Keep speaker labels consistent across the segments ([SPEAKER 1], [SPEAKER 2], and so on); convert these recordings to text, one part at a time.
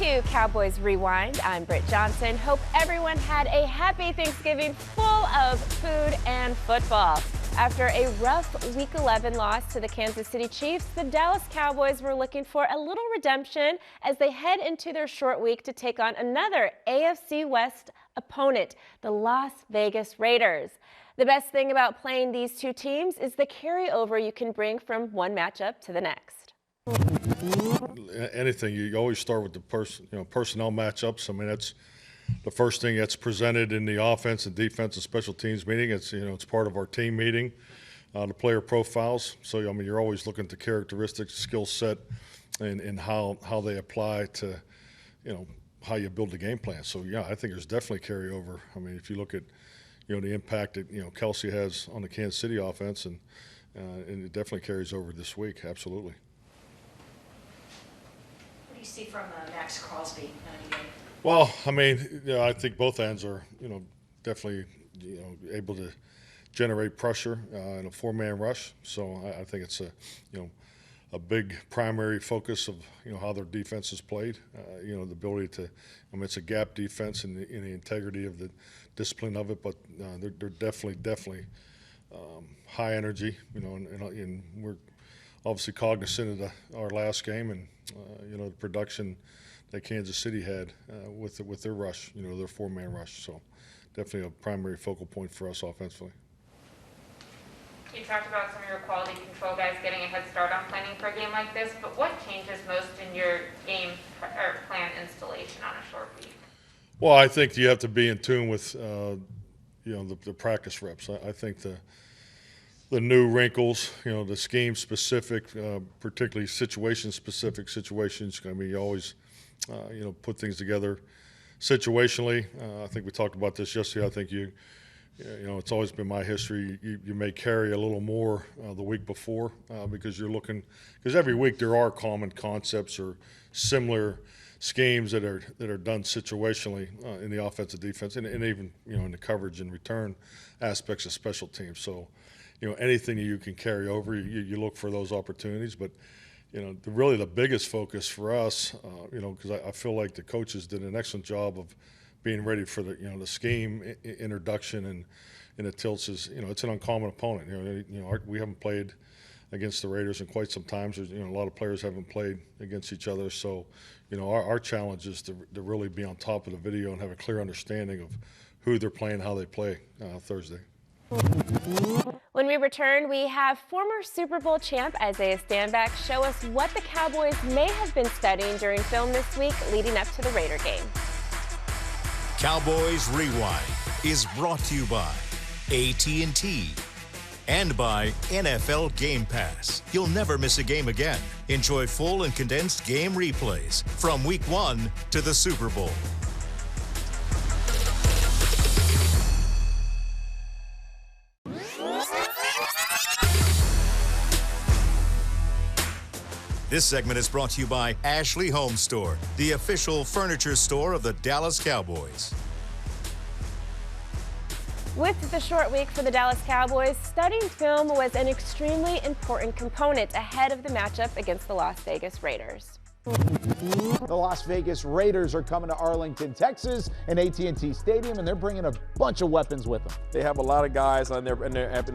[SPEAKER 1] to Cowboys Rewind. I'm Britt Johnson. Hope everyone had a happy Thanksgiving full of food and football. After a rough Week 11 loss to the Kansas City Chiefs, the Dallas Cowboys were looking for a little redemption as they head into their short week to take on another AFC West opponent, the Las Vegas Raiders. The best thing about playing these two teams is the carryover you can bring from one matchup to the next.
[SPEAKER 2] Anything, you always start with the personnel matchups. I mean, that's the first thing that's presented in the offense and defense and special teams meeting. It's part of our team meeting, the player profiles. So I mean, you're always looking at the characteristics, skill set, and how they apply to, how you build the game plan. So yeah, I think there's definitely carryover. I mean, if you look at the impact that Kelsey has on the Kansas City offense, and it definitely carries over this week. Absolutely.
[SPEAKER 3] What do you see from Max Crosby?
[SPEAKER 2] Well, I mean, I think both ends are, definitely, able to generate pressure in a four-man rush. So I think it's a big primary focus of, how their defense is played. The ability to, it's a gap defense in the integrity of the discipline of it, but they're definitely high energy, and we're obviously cognizant of our last game and, the production that Kansas City had with their rush, their four-man rush. So definitely a primary focal point for us offensively.
[SPEAKER 4] You talked about some of your quality control guys getting a head start on planning for a game like this, but what changes most in your game or plan installation on a short week?
[SPEAKER 2] Well, I think you have to be in tune with, the practice reps. I think the new wrinkles, the scheme-specific, particularly situation-specific situations. I mean, you always, put things together situationally. I think we talked about this yesterday. I think it's always been my history. You may carry a little more the week before because you're looking. Because every week there are common concepts or similar schemes that are done situationally in the offensive defense and even in the coverage and return aspects of special teams. So. Anything you can carry over, you look for those opportunities. But, really the biggest focus for us, because I feel like the coaches did an excellent job of being ready for the scheme introduction and the tilts is, it's an uncommon opponent. We haven't played against the Raiders in quite some time. There's, a lot of players haven't played against each other. So, our challenge is to really be on top of the video and have a clear understanding of who they're playing, how they play Thursday.
[SPEAKER 1] When we return, we have former Super Bowl champ Isaiah Stanback show us what the Cowboys may have been studying during film this week leading up to the Raider game.
[SPEAKER 5] Cowboys Rewind is brought to you by AT&T and by NFL Game Pass. You'll never miss a game again. Enjoy full and condensed game replays from Week 1 to the Super Bowl. This segment is brought to you by Ashley Home Store, the official furniture store of the Dallas Cowboys.
[SPEAKER 1] With the short week for the Dallas Cowboys, studying film was an extremely important component ahead of the matchup against the Las Vegas Raiders.
[SPEAKER 6] The Las Vegas Raiders are coming to Arlington, Texas, and AT&T Stadium, and they're bringing a bunch of weapons with them.
[SPEAKER 7] They have a lot of guys in their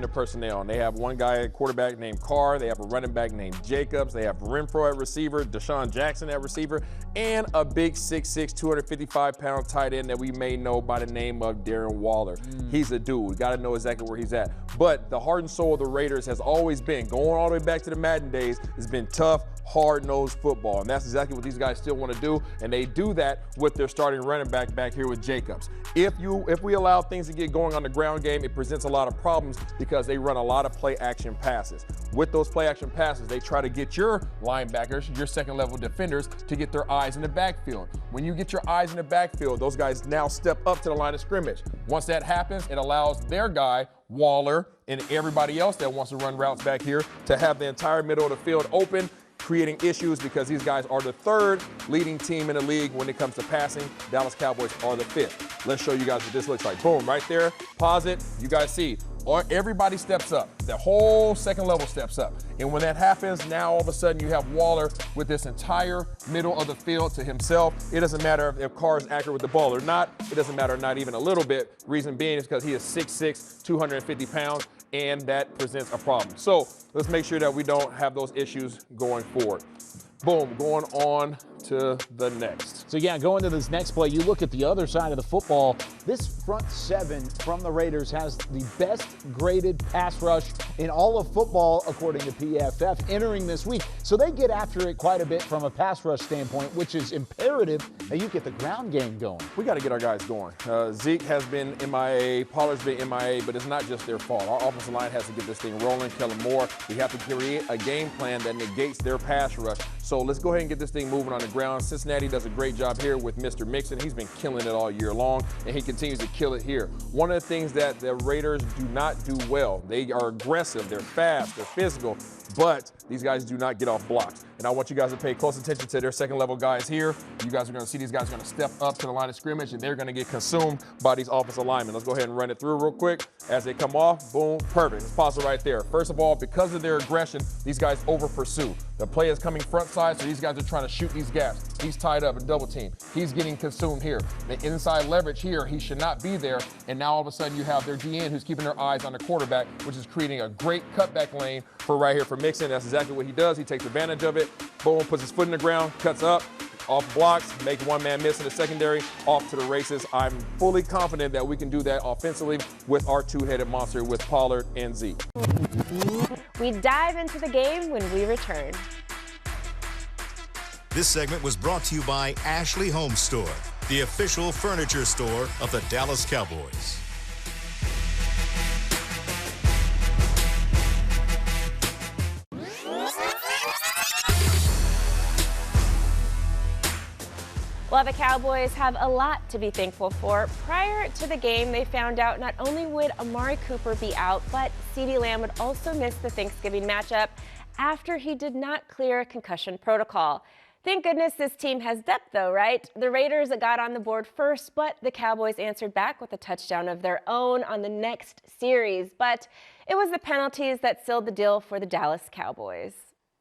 [SPEAKER 7] personnel. And they have one guy at quarterback named Carr. They have a running back named Jacobs. They have Renfro at receiver, Deshaun Jackson at receiver, and a big 6'6", 255-pound tight end that we may know by the name of Darren Waller. He's a dude. We got to know exactly where he's at. But the heart and soul of the Raiders has always been, going all the way back to the Madden days, has been tough, hard-nosed football. And that's exactly what these guys still want to do, and they do that with their starting running back here with Jacobs. If we allow things to get going on the ground game, it presents a lot of problems because they run a lot of play-action passes. With those play-action passes, they try to get your linebackers, your second-level defenders, to get their eyes in the backfield. When you get your eyes in the backfield, those guys now step up to the line of scrimmage. Once that happens, it allows their guy, Waller, and everybody else that wants to run routes back here to have the entire middle of the field open, creating issues because these guys are the 3rd leading team in the league when it comes to passing. Dallas Cowboys are the 5th. Let's show you guys what this looks like. Boom, right there. Pause it. You guys see. Everybody steps up. The whole second level steps up. And when that happens, now all of a sudden you have Waller with this entire middle of the field to himself. It doesn't matter if Carr is accurate with the ball or not. It doesn't matter, not even a little bit. Reason being is because he is 6'6", 250 pounds, and that presents a problem. So let's make sure that we don't have those issues going forward. Boom, going on to the next.
[SPEAKER 6] So yeah, going to this next play, you look at the other side of the football. This front 7 from the Raiders has the best graded pass rush in all of football, according to PFF, entering this week. So they get after it quite a bit from a pass rush standpoint, which is imperative that you get the ground game going.
[SPEAKER 7] We got to get our guys going. Zeke has been MIA, Pollard's been MIA, but it's not just their fault. Our offensive line has to get this thing rolling. Kellen Moore, we have to create a game plan that negates their pass rush. So let's go ahead and get this thing moving on the ground. Cincinnati does a great job here with Mr. Mixon. He's been killing it all year long, and he continues to kill it here. One of the things that the Raiders do not do well, they are aggressive, they're fast, they're physical, but these guys do not get off blocks. And I want you guys to pay close attention to their second level guys here. You guys are going to see these guys are going to step up to the line of scrimmage, and they're going to get consumed by these offensive linemen. Let's go ahead and run it through real quick. As they come off, boom, perfect. Let's pause it right there. First of all, because of their aggression, these guys over pursue. The play is coming front side, so these guys are trying to shoot these gaps. He's tied up and double team. He's getting consumed here. The inside leverage here, he should not be there. And now all of a sudden you have their DN who's keeping their eyes on the quarterback, which is creating a great cutback lane for right here for Mixon. That's exactly what he does. He takes advantage of it. Boom, puts his foot in the ground, cuts up, off blocks, makes one man miss in the secondary, off to the races. I'm fully confident that we can do that offensively with our 2-headed monster with Pollard and Zeke.
[SPEAKER 1] We dive into the game when we return.
[SPEAKER 5] This segment was brought to you by Ashley Home Store, the official furniture store of the Dallas Cowboys.
[SPEAKER 1] Well, the Cowboys have a lot to be thankful for. Prior to the game, they found out not only would Amari Cooper be out, but CeeDee Lamb would also miss the Thanksgiving matchup after he did not clear concussion protocol. Thank goodness this team has depth, though, right? The Raiders got on the board first, but the Cowboys answered back with a touchdown of their own on the next series. But it was the penalties that sealed the deal for the Dallas Cowboys.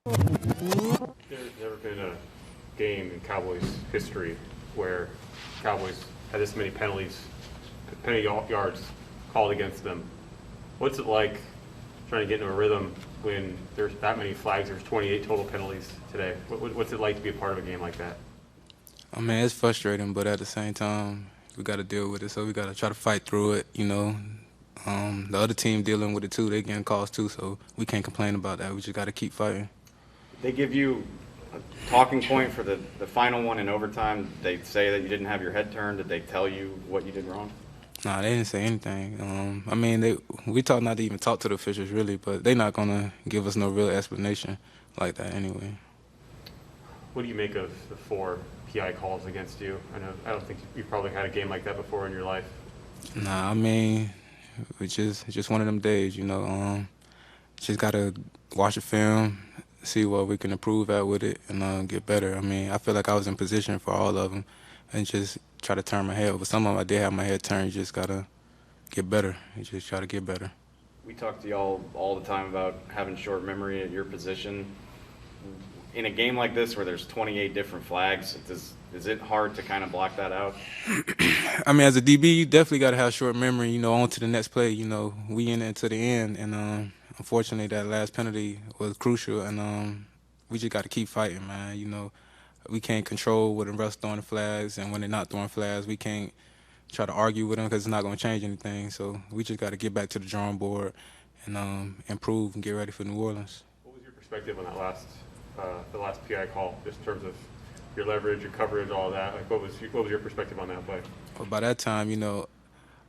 [SPEAKER 8] There's never been a game in Cowboys history where Cowboys had this many penalty yards called against them. What's it like trying to get into a rhythm when there's that many flags? There's 28 total penalties today. What's it like to be a part of a game like that?
[SPEAKER 9] I mean, it's frustrating, but at the same time, we got to deal with it. So we got to try to fight through it, you know. The other team dealing with it too. They getting calls too, so we can't complain about that. We just got to keep fighting.
[SPEAKER 10] They give you a talking point for the final one in overtime. They say that you didn't have your head turned. Did they tell you what you did wrong?
[SPEAKER 9] Nah, they didn't say anything. I mean, we talk not to even talk to the officials really, but they're not gonna give us no real explanation like that anyway.
[SPEAKER 8] What do you make of the 4 PI calls against you? I don't think you've probably had a game like that before in your life.
[SPEAKER 9] Nah, I mean, it's just one of them days, you know. Just gotta watch the film, see what we can improve at with it, and get better. I mean, I feel like I was in position for all of them, and just try to turn my head. But some of them I did have my head turned. You just gotta get better. You just try to get better.
[SPEAKER 10] We talk to y'all all the time about having short memory at your position. In a game like this where there's 28 different flags, is it hard to kind of block that out?
[SPEAKER 9] I mean, as a DB, you definitely got to have short memory, you know, on to the next play. You know, we in it to the end, and unfortunately that last penalty was crucial, and we just got to keep fighting, man. You know, we can't control when the refs throwing the flags, and when they're not throwing flags, we can't try to argue with them because it's not going to change anything. So we just got to get back to the drawing board and improve and get ready for New Orleans.
[SPEAKER 8] What was your perspective on that the last PI call, just in terms of your leverage, your coverage, all that? Like, what was your perspective on that play?
[SPEAKER 9] Well, by that time, you know,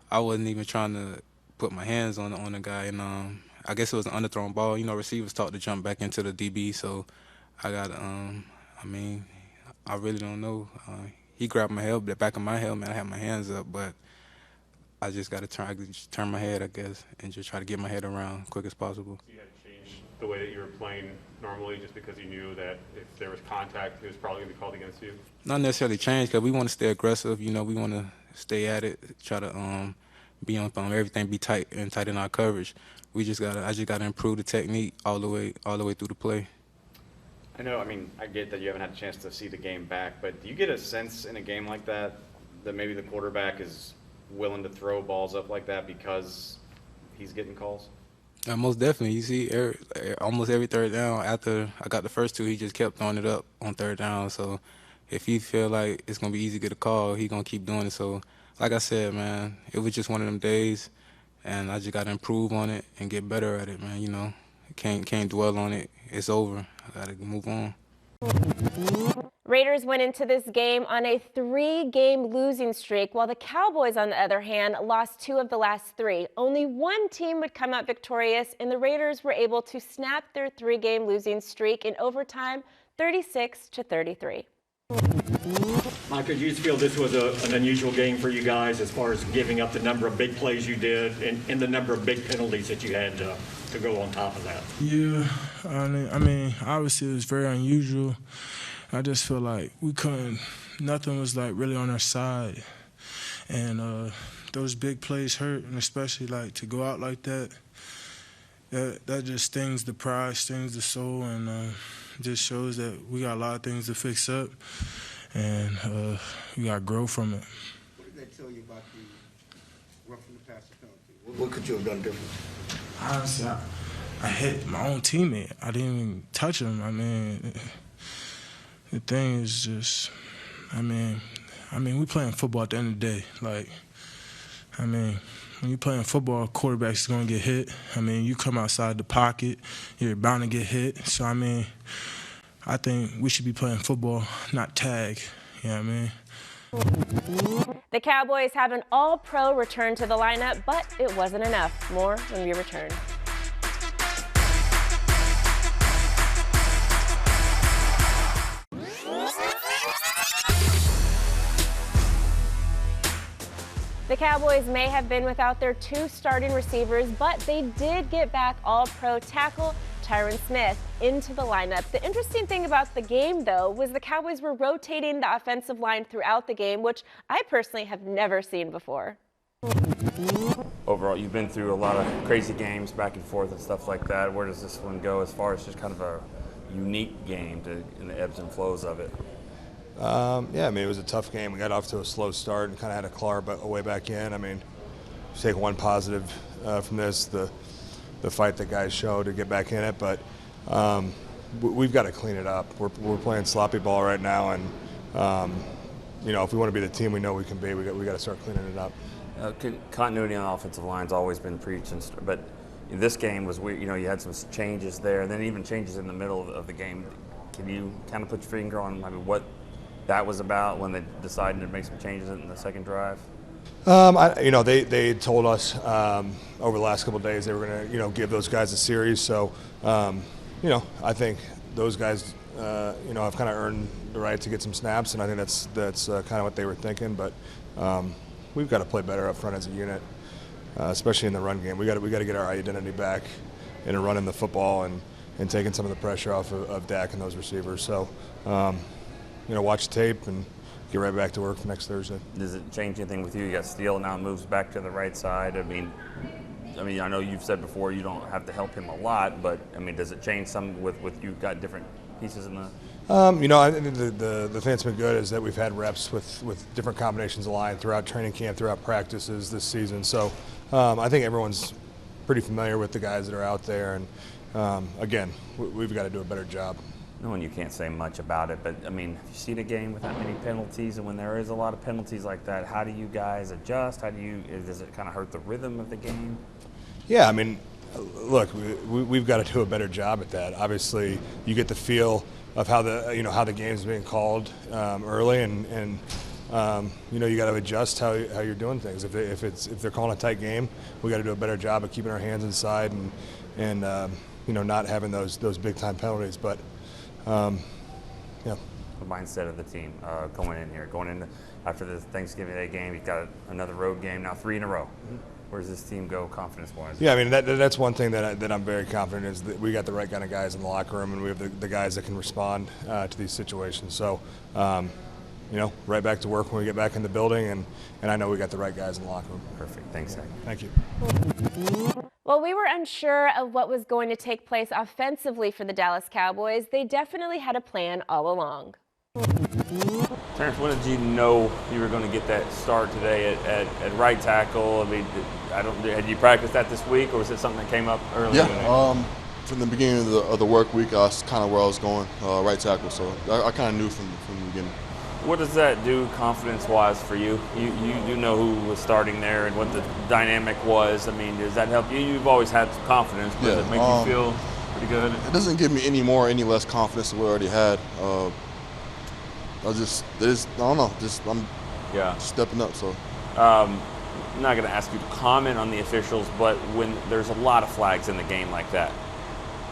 [SPEAKER 9] I wasn't even trying to put my hands on the guy, and I guess it was an underthrown ball. You know, receivers taught to jump back into the DB, so I got, I mean, I really don't know. He grabbed my head, the back of my helmet, I had my hands up, but I just got to turn my head, I guess, and just try to get my head around as quick as possible.
[SPEAKER 8] So you had to change the way that you were playing normally, just because you knew that if there was contact, it was probably going to be called against you?
[SPEAKER 9] Not necessarily change, because we want to stay aggressive. You know, we want to stay at it, try to be on everything, be tight and tight in our coverage. I just gotta improve the technique all the way through the play.
[SPEAKER 10] I know, I mean, I get that you haven't had a chance to see the game back, but do you get a sense in a game like that that maybe the quarterback is willing to throw balls up like that because he's getting calls?
[SPEAKER 9] Most definitely. You see, almost every third down after I got the first two, he just kept throwing it up on third down. So if he feel like it's going to be easy to get a call, he going to keep doing it. So like I said, man, it was just one of them days, and I just got to improve on it and get better at it, man. You know, can't dwell on it. It's over. I got to move on.
[SPEAKER 1] Raiders went into this game on a 3-game losing streak, while the Cowboys, on the other hand, lost 2 of the last 3. Only one team would come out victorious, and the Raiders were able to snap their 3-game losing streak in overtime, 36-33.
[SPEAKER 11] Michael, do you feel this was an unusual game for you guys as far as giving up the number of big plays you did and the number of big penalties that you had to go on top of that?
[SPEAKER 12] Yeah, I mean, obviously it was very unusual. I just feel like nothing was like really on our side. And those big plays hurt, and especially like to go out like that, that just stings the pride, stings the soul, and just shows that we got a lot of things to fix up, and we got to grow from it.
[SPEAKER 13] What did they tell you about the roughing the passer penalty? What could you have done different?
[SPEAKER 12] Honestly, I hit my own teammate. I didn't even touch him. I mean, the thing is just, I mean, we playing football at the end of the day. Like, I mean, when you're playing football, quarterback's going to get hit. I mean, you come outside the pocket, you're bound to get hit. So, I mean, I think we should be playing football, not tag. You know what I mean?
[SPEAKER 1] The Cowboys have an all-pro return to the lineup, but it wasn't enough. More when we return. The Cowboys may have been without their 2 starting receivers, but they did get back all-pro tackle Tyron Smith into the lineup. The interesting thing about the game, though, was the Cowboys were rotating the offensive line throughout the game, which I personally have never seen before.
[SPEAKER 14] Overall, you've been through a lot of crazy games back and forth and stuff like that. Where does this one go as far as just kind of a unique game in the ebbs and flows of it?
[SPEAKER 15] Yeah, I mean, it was a tough game. We got off to a slow start and kind of had to claw our way back in. I mean, you take one positive from this, the fight that guys show to get back in it, but we've got to clean it up. We're playing sloppy ball right now, and you know, if we want to be the team we know we can be, we got to start cleaning it up.
[SPEAKER 14] Continuity on the offensive line's always been preached, but in this game was weird. You know, you had some changes there, and then even changes in the middle of the game. Can you kind of put your finger on what that was about when they decided to make some changes in the second drive?
[SPEAKER 15] You know, they told us over the last couple of days they were going to, give those guys a series. So, I think those guys, have kind of earned the right to get some snaps, and I think that's kind of what they were thinking. But we've got to play better up front as a unit, especially in the run game. We got to get our identity back in running the football and taking some of the pressure off of Dak and those receivers. So, watch the tape and get right back to work for next Thursday.
[SPEAKER 14] Does it change anything with you? You got Steele now moves back to the right side. I mean, I know you've said before you don't have to help him a lot, but does it change some with you've got different pieces in the?
[SPEAKER 15] I think the thing that's been good is that we've had reps with different combinations of line throughout training camp, throughout practices this season. So I think everyone's pretty familiar with the guys that are out there, and again, we've got to do a better job.
[SPEAKER 14] No, and you can't say much about it, but if you see the game with that many penalties, and when there is a lot of penalties like that, how do you guys adjust? Does it kind of hurt the rhythm of the game?
[SPEAKER 15] Yeah, look, we've got to do a better job at that. Obviously, you get the feel of how the game's being called early, and you got to adjust how you're doing things. If they're calling a tight game, we got to do a better job of keeping our hands inside and not having those big time penalties. But
[SPEAKER 14] the mindset of the team going into after the Thanksgiving Day game, you've got another road game now, 3 in a row. Where does this team go confidence-wise?
[SPEAKER 15] Yeah, I mean, that's one thing that I'm very confident is that we got the right kind of guys in the locker room, and we have the guys that can respond to these situations. So, right back to work when we get back in the building, and I know we got the right guys in the locker room.
[SPEAKER 14] Perfect. Thanks, Zach.
[SPEAKER 15] Thank you.
[SPEAKER 1] While we were unsure of what was going to take place offensively for the Dallas Cowboys, they definitely had a plan all along.
[SPEAKER 14] Terrence, when did you know you were going to get that start today at right tackle? I mean, had you practiced that this week, or was it something that came up early?
[SPEAKER 16] Yeah, from the beginning of the work week, that's kind of where I was going, right tackle. So I kind of knew from the beginning.
[SPEAKER 14] What does that do confidence-wise for you? You know who was starting there and what the dynamic was. I mean, does that help you? You've always had some confidence, but does it make you feel pretty good?
[SPEAKER 16] It doesn't give me any less confidence than what I already had. I'm stepping up. So
[SPEAKER 14] I'm not going to ask you to comment on the officials, but when there's a lot of flags in the game like that,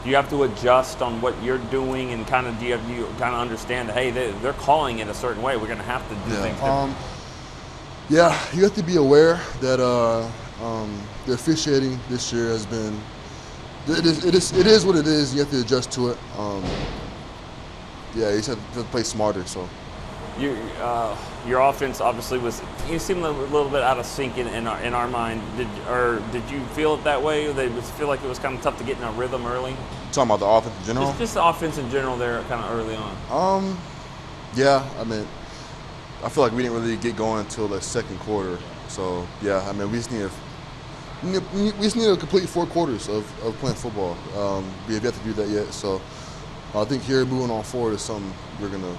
[SPEAKER 14] do you have to adjust on what you're doing, and do you kind of understand that, hey, they're calling it a certain way, we're going to have to do things different?
[SPEAKER 16] Yeah, you have to be aware that the officiating this year has been. It is what it is. You have to adjust to it. You just have to play smarter. So,
[SPEAKER 14] your offense obviously you seem a little bit out of sync in our mind. Did you feel it that way? Did it feel like it was kind of tough to get in a rhythm early?
[SPEAKER 16] Talking about the offense in general.
[SPEAKER 14] Just the offense in general there, kind of early on.
[SPEAKER 16] Yeah, I mean, I feel like we didn't really get going until the second quarter. So yeah, I mean, we just need to complete 4 quarters of playing football. We have yet to do that yet. So. I think here moving on forward is something we're going to.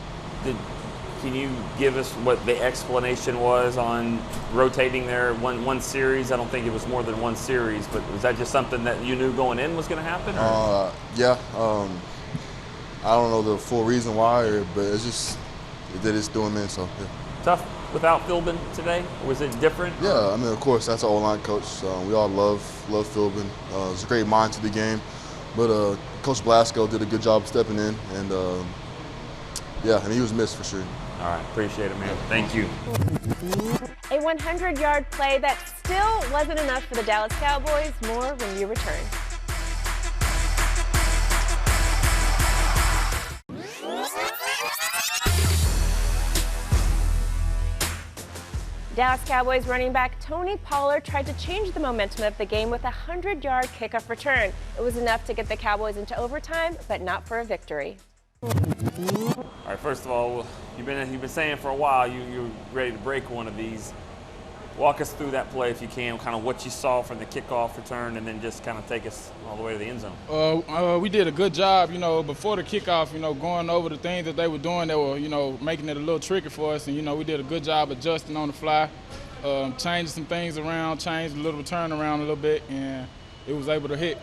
[SPEAKER 14] Can you give us what the explanation was on rotating there one series? I don't think it was more than one series, but was that just something that you knew going in was going to happen?
[SPEAKER 16] Yeah. I don't know the full reason why, but it's just that it's doing it. So yeah.
[SPEAKER 14] Tough without Philbin today? Was it different?
[SPEAKER 16] Yeah, I mean, of course, that's our O-line coach. We all love Philbin. It's a great mind to the game. But Coach Blasco did a good job stepping in, and he was missed for sure.
[SPEAKER 14] All right, appreciate it, man. Thank you.
[SPEAKER 1] A 100-yard play that still wasn't enough for the Dallas Cowboys. More when you return. Dallas Cowboys running back Tony Pollard tried to change the momentum of the game with a 100-yard kickoff return. It was enough to get the Cowboys into overtime, but not for a victory.
[SPEAKER 14] All right, first of all, you've been saying for a while you're ready to break one of these. Walk us through that play if you can, kind of what you saw from the kickoff return, and then just kind of take us all the way to the end zone.
[SPEAKER 17] We did a good job, before the kickoff, going over the things that they were doing that were, making it a little tricky for us. And, we did a good job adjusting on the fly, changing some things around, changed a little turn around a little bit, and it was able to hit.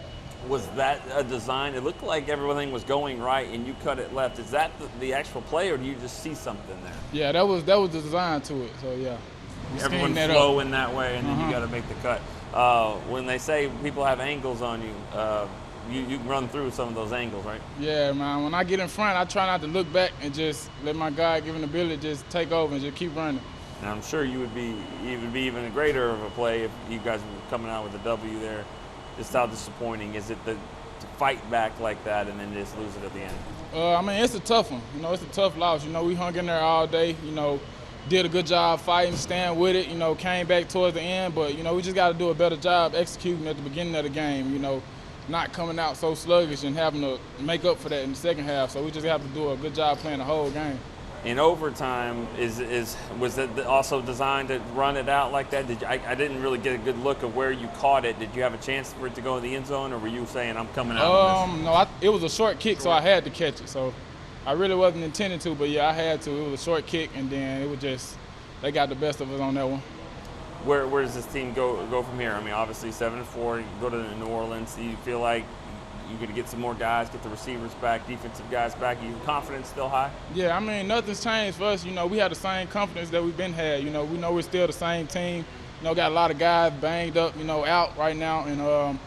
[SPEAKER 14] Was that a design? It looked like everything was going right, and you cut it left. Is that the actual play, or do you just see something there?
[SPEAKER 17] Yeah, that was the design to it, so yeah.
[SPEAKER 14] Everyone flow in that way, and then you got to make the cut. When they say people have angles on you, you run through some of those angles, right?
[SPEAKER 17] Yeah, man. When I get in front, I try not to look back and just let my guy given the ability to just take over and just keep running.
[SPEAKER 14] And I'm sure you would be even greater of a play if you guys were coming out with a W there. Just how disappointing is it to fight back like that and then just lose it at the end?
[SPEAKER 17] I mean, it's a tough one. It's a tough loss. We hung in there all day. Did a good job fighting, staying with it, came back towards the end, but, we just got to do a better job executing at the beginning of the game, not coming out so sluggish and having to make up for that in the second half. So we just have to do a good job playing the whole game.
[SPEAKER 14] In overtime, was it also designed to run it out like that? I didn't really get a good look of where you caught it. Did you have a chance for it to go in the end zone, or were you saying I'm coming out?
[SPEAKER 17] No, it was a short kick, so I had to catch it. So I really wasn't intending to, but yeah, I had to. It was a short kick, and then it was just they got the best of us on that one.
[SPEAKER 14] Where does this team go from here? I mean, obviously 7-4. You go to New Orleans. Do you feel like you're going to get some more guys, get the receivers back, defensive guys back? Your confidence still high?
[SPEAKER 17] Yeah, I mean, nothing's changed for us. We have the same confidence that we've been had. We know we're still the same team. Got a lot of guys banged up, out right now. And,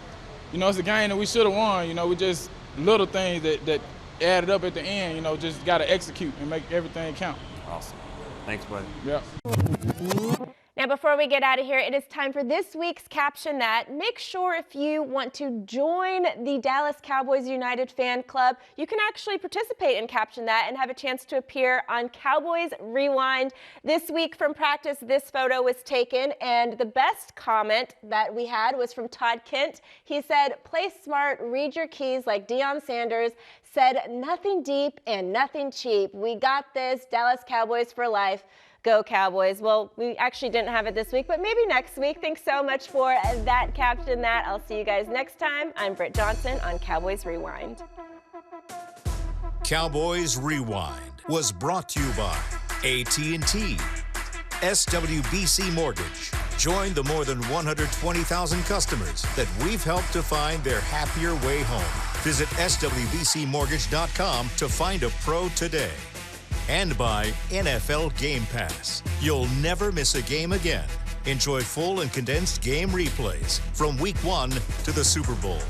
[SPEAKER 17] it's a game that we should have won. We just little things that added up at the end, just got to execute and make everything count.
[SPEAKER 14] Awesome. Thanks, buddy.
[SPEAKER 17] Yep.
[SPEAKER 1] Now, before we get out of here, it is time for this week's Caption That. Make sure if you want to join the Dallas Cowboys United fan club, you can actually participate in Caption That and have a chance to appear on Cowboys Rewind. This week from practice, this photo was taken, and the best comment that we had was from Todd Kent. He said, "Play smart, read your keys like Deion Sanders said, nothing deep and nothing cheap. We got this, Dallas Cowboys for life. Go Cowboys." Well, we actually didn't have it this week, but maybe next week. Thanks so much for that Caption That. I'll see you guys next time. I'm Britt Johnson on Cowboys Rewind.
[SPEAKER 5] Cowboys Rewind was brought to you by AT&T, SWBC Mortgage. Join the more than 120,000 customers that we've helped to find their happier way home. Visit SWBCMortgage.com to find a pro today. And by NFL Game Pass. You'll never miss a game again. Enjoy full and condensed game replays from Week 1 to the Super Bowl.